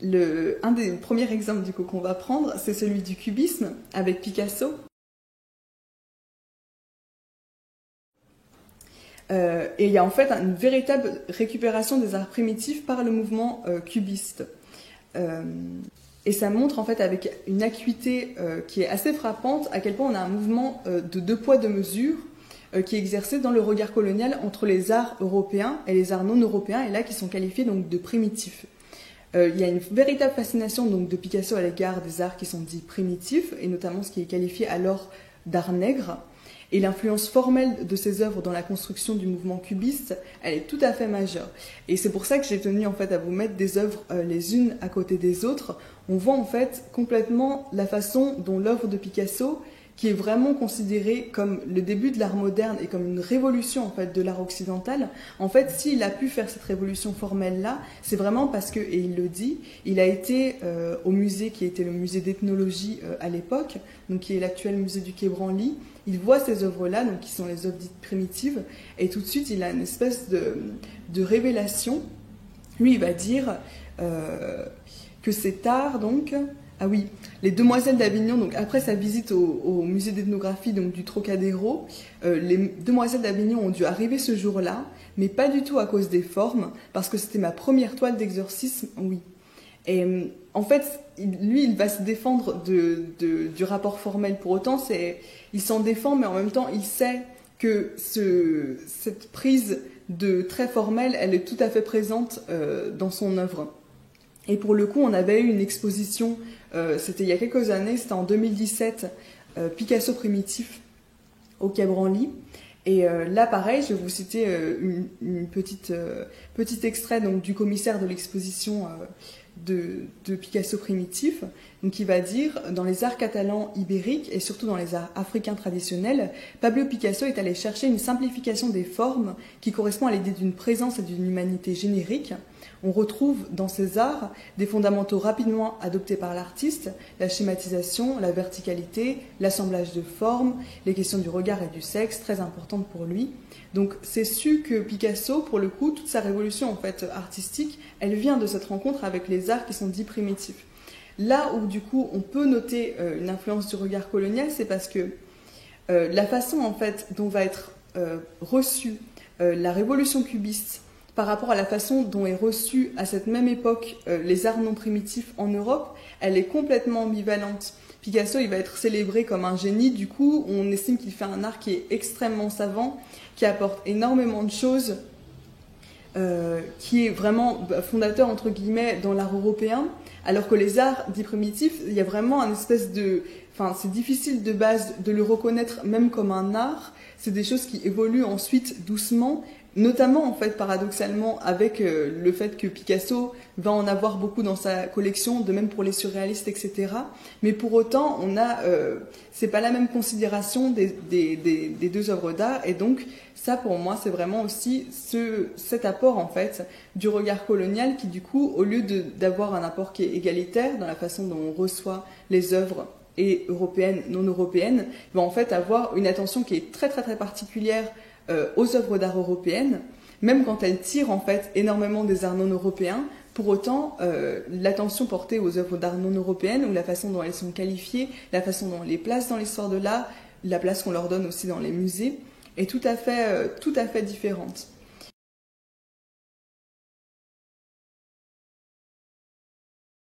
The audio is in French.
Un des premiers exemples du coup qu'on va prendre, c'est celui du cubisme avec Picasso. Et il y a en fait une véritable récupération des arts primitifs par le mouvement cubiste. Et ça montre en fait avec une acuité qui est assez frappante à quel point on a un mouvement de deux poids deux mesures qui est exercé dans le regard colonial entre les arts européens et les arts non européens, et là qui sont qualifiés donc de primitifs. Il y a une véritable fascination donc de Picasso à l'égard des arts qui sont dits primitifs, et notamment ce qui est qualifié alors d'art nègre. Et l'influence formelle de ses œuvres dans la construction du mouvement cubiste, elle est tout à fait majeure. Et c'est pour ça que j'ai tenu en fait à vous mettre des œuvres les unes à côté des autres. On voit en fait complètement la façon dont l'œuvre de Picasso, qui est vraiment considérée comme le début de l'art moderne et comme une révolution en fait de l'art occidental. En fait, s'il a pu faire cette révolution formelle-là, c'est vraiment parce que, et il le dit, il a été au musée qui était le musée d'ethnologie à l'époque, donc qui est l'actuel musée du Quai Branly. Il voit ces œuvres-là, donc qui sont les œuvres dites primitives, et tout de suite il a une espèce de révélation. Lui, il va dire que cet art, donc, ah oui, les Demoiselles d'Avignon, donc après sa visite au musée d'ethnographie donc du Trocadéro, les Demoiselles d'Avignon ont dû arriver ce jour-là, mais pas du tout à cause des formes, parce que c'était ma première toile d'exorcisme, oui. Et en fait, lui, il va se défendre du rapport formel. Pour autant, il s'en défend, mais en même temps, il sait que cette prise de très formel, elle est tout à fait présente dans son œuvre. Et pour le coup, on avait eu une exposition, c'était il y a quelques années, c'était en 2017, Picasso primitif au Quai Branly. Et là, pareil, je vais vous citer une petit extrait donc, du commissaire de l'exposition de Picasso primitif, donc qui va dire « Dans les arts catalans ibériques et surtout dans les arts africains traditionnels, Pablo Picasso est allé chercher une simplification des formes qui correspond à l'idée d'une présence et d'une humanité générique. On retrouve dans ces arts des fondamentaux rapidement adoptés par l'artiste, la schématisation, la verticalité, l'assemblage de formes, les questions du regard et du sexe, très importantes pour lui. Donc c'est su que Picasso, pour le coup, toute sa révolution en fait artistique, elle vient de cette rencontre avec les arts qui sont dits primitifs. Là où du coup on peut noter une influence du regard colonial, c'est parce que la façon en fait dont va être reçue la révolution cubiste par rapport à la façon dont est reçue à cette même époque les arts non primitifs en Europe, elle est complètement ambivalente. Picasso, il va être célébré comme un génie, du coup, on estime qu'il fait un art qui est extrêmement savant, qui apporte énormément de choses, qui est vraiment fondateur, entre guillemets, dans l'art européen, alors que les arts dits primitifs, il y a vraiment un espèce de... Enfin, c'est difficile de base de le reconnaître même comme un art, c'est des choses qui évoluent ensuite doucement, notamment en fait paradoxalement avec le fait que Picasso va en avoir beaucoup dans sa collection, de même pour les surréalistes, etc. Mais pour autant, c'est pas la même considération des deux œuvres d'art, et donc ça pour moi c'est vraiment aussi cet apport en fait du regard colonial qui du coup au lieu d'avoir un apport qui est égalitaire dans la façon dont on reçoit les œuvres et européennes, non européennes, va en fait avoir une attention qui est très très très particulière aux œuvres d'art européennes, même quand elles tirent en fait énormément des arts non européens. Pour autant, l'attention portée aux œuvres d'art non européennes, ou la façon dont elles sont qualifiées, la façon dont on les place dans l'histoire de l'art, la place qu'on leur donne aussi dans les musées, est tout à fait différente.